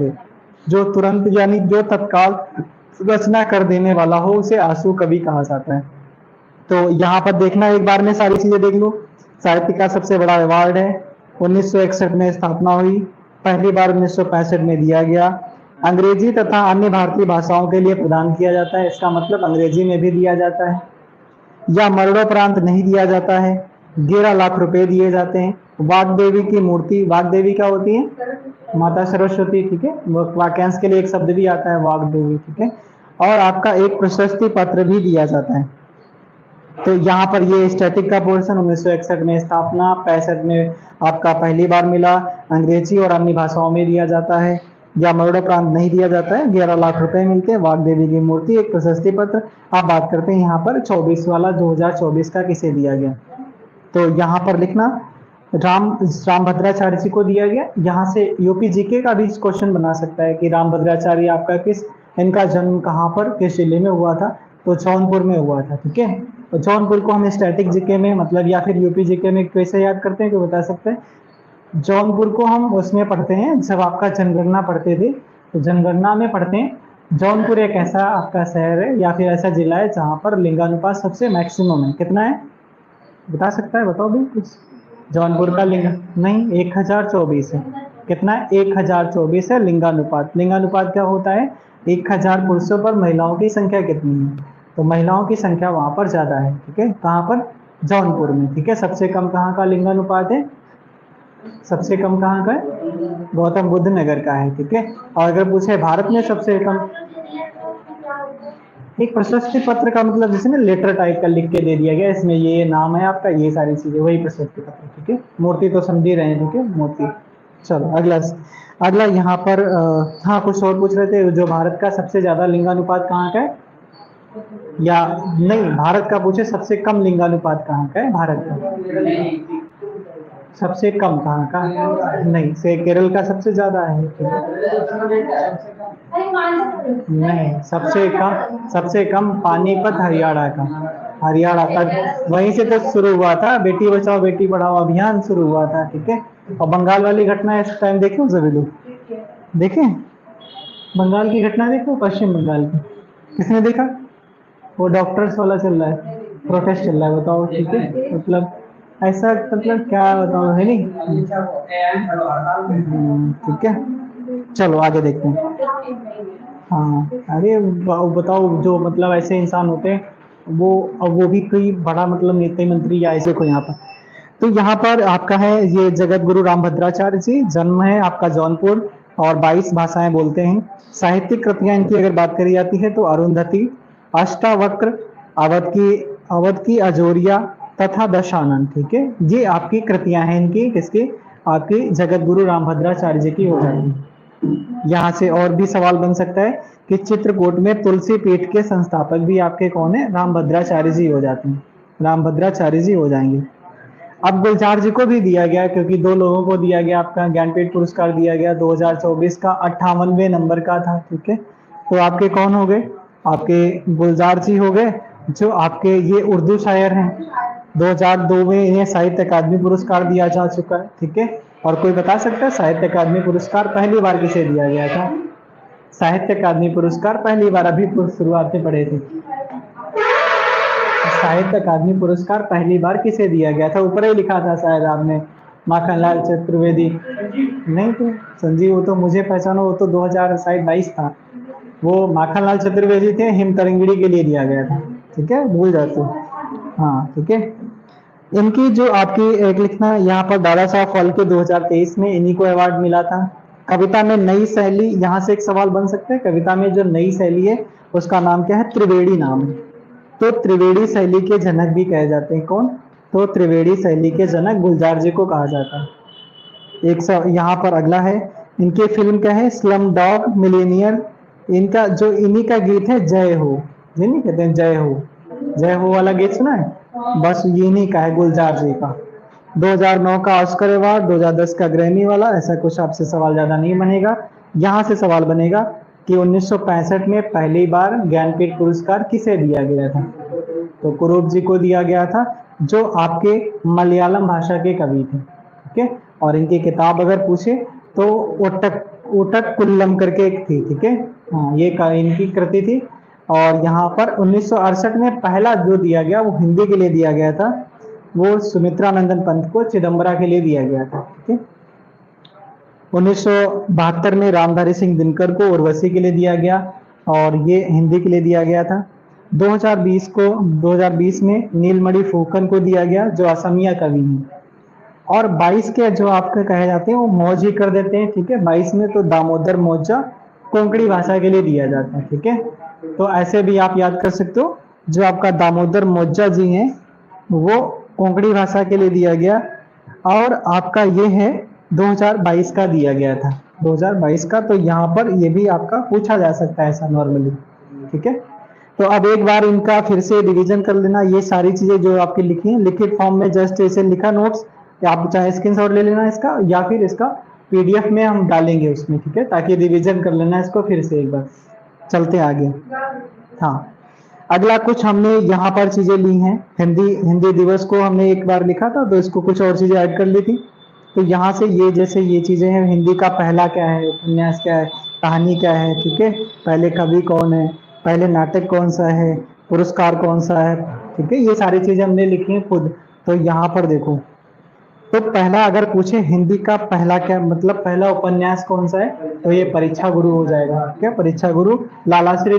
जो तुरंत यानी जो तत्काल रचना कर देने वाला हो उसे आंसू कवि कहा जाता है। तो यहाँ पर देखना एक बार में सारी चीजें देख लो। साहित्य का सबसे बड़ा अवार्ड है, 1961 में स्थापना हुई, पहली बार 1965 में दिया गया। अंग्रेजी तथा अन्य भारतीय भाषाओं के लिए प्रदान किया जाता है, इसका मतलब अंग्रेजी में भी दिया जाता है, या मरणोपरांत नहीं दिया जाता है। 11 लाख रुपए दिए जाते हैं। वाग्देवी की मूर्ति, वाग्देवी क्या होती है? माता सरस्वती, ठीक है। वाक्यांश के लिए एक शब्द भी आता है वाग्देवी, ठीक है। और आपका एक प्रशस्ति पत्र भी दिया जाता है। तो यहाँ पर ये स्टैटिक का पोर्शन 1961 में स्थापना, 65 में आपका पहली बार मिला, अंग्रेजी और अन्य भाषाओं में दिया जाता है, या मरणोपरांत नहीं दिया जाता है। 11 लाख रुपए मिलते हैं, वाग्देवी की मूर्ति, एक प्रशस्ति पत्र। आप बात करते हैं यहाँ पर 24 वाला, 2024 का किसे दिया गया। तो यहाँ पर लिखना रामभद्राचार्य जी को दिया गया। यहाँ से यूपी जीके का भी क्वेश्चन बना सकता है कि रामभद्राचार्य आपका इनका जन्म कहाँ पर, किस जिले में हुआ था? तो जौनपुर में हुआ था, ठीक है। तो जौनपुर को हम स्टैटिक जीके में मतलब या फिर यूपी जीके में कैसे याद करते हैं, कोई बता सकते हैं? जौनपुर को हम उसमें पढ़ते हैं जब आपका जनगणना पढ़ते थे, तो जनगणना में पढ़ते हैं जौनपुर एक ऐसा आपका शहर है या फिर ऐसा जिला है जहाँ पर लिंगानुपात सबसे मैक्सिमम है। कितना है बता सकता है? बताओ भी कुछ। जौनपुर का लिंग नहीं 1024 है। कितना है? 1024 है लिंगानुपात। लिंगानुपात क्या होता है? 1000 पुरुषों पर महिलाओं की संख्या कितनी है? तो महिलाओं की संख्या वहां पर ज्यादा है, ठीक है। कहाँ पर? जौनपुर में, ठीक है। सबसे कम कहाँ का लिंगानुपात है? सबसे कम कहाँ का है? गौतम बुद्ध नगर का है, ठीक है। और अगर पूछे भारत में सबसे कम, एक प्रशस्ति पत्र का मतलब जैसे ना लेटर टाइप का लिख के दे दिया गया, इसमें ये नाम है आपका, ये सारी चीजें, वही प्रशस्ति पत्र, ठीक है। मूर्ति तो समझ ही रहे हैं, ठीक है, मूर्ति। चलो अगला अगला यहाँ पर हाँ कुछ और पूछ रहे थे, जो भारत का सबसे ज्यादा लिंगानुपात कहाँ का है, या नहीं भारत का पूछे सबसे कम लिंगानुपात कहाँ का है भारत का? सबसे कम कहाँ का? नहीं, से केरल का सबसे ज्यादा है, नहीं। सबसे कम पानीपत हरियाणा का, हरियाणा का। वहीं से तो शुरू हुआ था, बेटी बचाओ बेटी पढ़ाओ अभियान शुरू हुआ था, ठीक है। और बंगाल वाली घटना इस टाइम देखे सभी लोग, देखे बंगाल की घटना, देखो पश्चिम बंगाल की, किसने देखा? वो डॉक्टर्स वाला चल रहा है, प्रोटेस्ट चल रहा है, बताओ, ठीक है। मतलब ऐसा, मतलब क्या बताओ, है नहीं। ठीक है, चलो आगे देखते हैं। हाँ अरे बताओ, जो मतलब ऐसे इंसान होते हैं वो, अब वो भी कोई बड़ा मतलब नेता मंत्री या ऐसे को यहाँ पर। तो यहाँ पर आपका है ये जगत गुरु रामभद्राचार्य जी, जन्म है आपका जौनपुर, और 22 भाषाएं बोलते हैं। साहित्यिक कृतियां इनकी अगर बात करी जाती है तो अरुंधति, अष्टावक्र, अवध की अजोरिया तथा दशानन, ठीक है। ये आपकी कृतियां हैं इनकी, किसकी? आपकी जगत गुरु रामभद्राचार्य जी की हो जाएगी। यहाँ से और भी सवाल बन सकता है कि चित्रकूट में तुलसी पीठ के संस्थापक भी आपके कौन है? रामभद्राचार्य जी हो जाते हैं, रामभद्राचार्य जी हो जाएंगे। अब गुलजार जी को भी दिया गया, क्योंकि दो लोगों को दिया गया, आपका ज्ञानपीठ पुरस्कार दिया गया 2024 का, 58वें नंबर का था, ठीक है। तो आपके कौन हो गए? आपके गुलजार जी हो गए, जो आपके ये उर्दू शायर हैं। 2002 में इन्हें साहित्य अकादमी पुरस्कार दिया जा चुका है, ठीक है। और कोई बता सकता है साहित्य अकादमी पुरस्कार पहली बार किसे दिया गया था? साहित्य अकादमी पुरस्कार पहली बार, अभी शुरुआत में पढ़े थे, साहित्य अकादमी पुरस्कार पहली बार किसे दिया गया था? ऊपर ही लिखा था शायद आपने, माखनलाल चतुर्वेदी। नहीं तो संजीव, वो तो मुझे पहचानो, वो तो 2022 था, वो माखनलाल चतुर्वेदी थे, हिम तरंगिणी के लिए दिया गया था, ठीक है, भूल जाते। हाँ ठीक है। इनकी जो आपकी एक लिखना यहाँ पर, दादा साहब फाल्के 2023 में इन्हीं को अवार्ड मिला था। कविता में नई शैली, यहाँ से एक सवाल बन सकता है, कविता में जो नई शैली है उसका नाम क्या है? त्रिवेणी नाम है। तो त्रिवेणी शैली के जनक भी कहे जाते हैं, कौन? तो त्रिवेणी शैली के जनक गुलजार जी को कहा जाता है। यहाँ पर अगला है, इनके फिल्म क्या है? Slum dog millionaire. इनका जो इन्हीं का गीत है जय हो, जिन्हीं कहते हैं जय हो, जय हो वाला गीत सुना है? बस इन्हीं का है, गुलजार जी का। 2009 का ऑस्कर अवार्ड, 2010 का ग्रैमी वाला। ऐसा कुछ आपसे सवाल ज्यादा नहीं बनेगा। यहाँ से सवाल बनेगा कि 1965 में पहली बार ज्ञानपीठ पुरस्कार किसे दिया गया था? तो कुरूप जी को दिया गया था, जो आपके मलयालम भाषा के कवि थे, ठीक है। और इनकी किताब अगर पूछे तो ऊटक कुल्लम करके एक थी, ठीक है। हाँ, ये इनकी कृति थी। और यहाँ पर 1968 में पहला जो दिया गया वो हिंदी के लिए दिया गया था, वो सुमित्रा नंदन पंत को चिदम्बरा के लिए दिया गया था, ठीक है। 1972 में रामधारी सिंह दिनकर को उर्वशी के लिए दिया गया और ये हिंदी के लिए दिया गया था। 2020 में नीलमणि फुकन को दिया गया जो असमिया कवि हैं। और 22 के जो आपके कहे जाते हैं वो मौज ही कर देते हैं, ठीक है। 22 में तो दामोदर मौजा कोंकणी भाषा के लिए दिया जाता है, ठीक है। तो ऐसे भी आप याद कर सकते हो, जो आपका दामोदर मौजा जी हैं वो कोंकणी भाषा के लिए दिया गया। और आपका ये है 2022 का दिया गया था, 2022 का। तो यहाँ पर ये भी आपका पूछा जा सकता है ऐसा नॉर्मली, ठीक है। तो अब एक बार इनका फिर से रिवीजन कर लेना, ये सारी चीजें जो आपकी लिखी हैं लिखित फॉर्म में, जस्ट ऐसे लिखा नोट्स, या आप चाहे स्क्रीनशॉट ले लेना इसका, या फिर इसका पीडीएफ में हम डालेंगे उसमें, ठीक है, ताकि रिवीजन कर लेना इसको फिर से एक बार। चलते आगे। हाँ, अगला कुछ हमने यहाँ पर चीजें ली हैं। हिंदी दिवस को हमने एक बार लिखा था, तो इसको कुछ और चीजें ऐड कर ली थी। तो यहाँ से ये जैसे ये चीजें हैं, हिंदी का पहला क्या है, उपन्यास क्या है, कहानी क्या है, ठीक है, पहले कवि कौन है, पहले नाटक कौन सा है, पुरस्कार कौन सा है, ठीक है, ये सारी चीजें हमने लिखी हैं खुद। तो यहाँ पर देखो, तो पहला अगर पूछे हिंदी का पहला क्या मतलब पहला उपन्यास कौन सा है, तो ये परीक्षा गुरु हो जाएगा, ठीक है। परीक्षा गुरु लाला श्री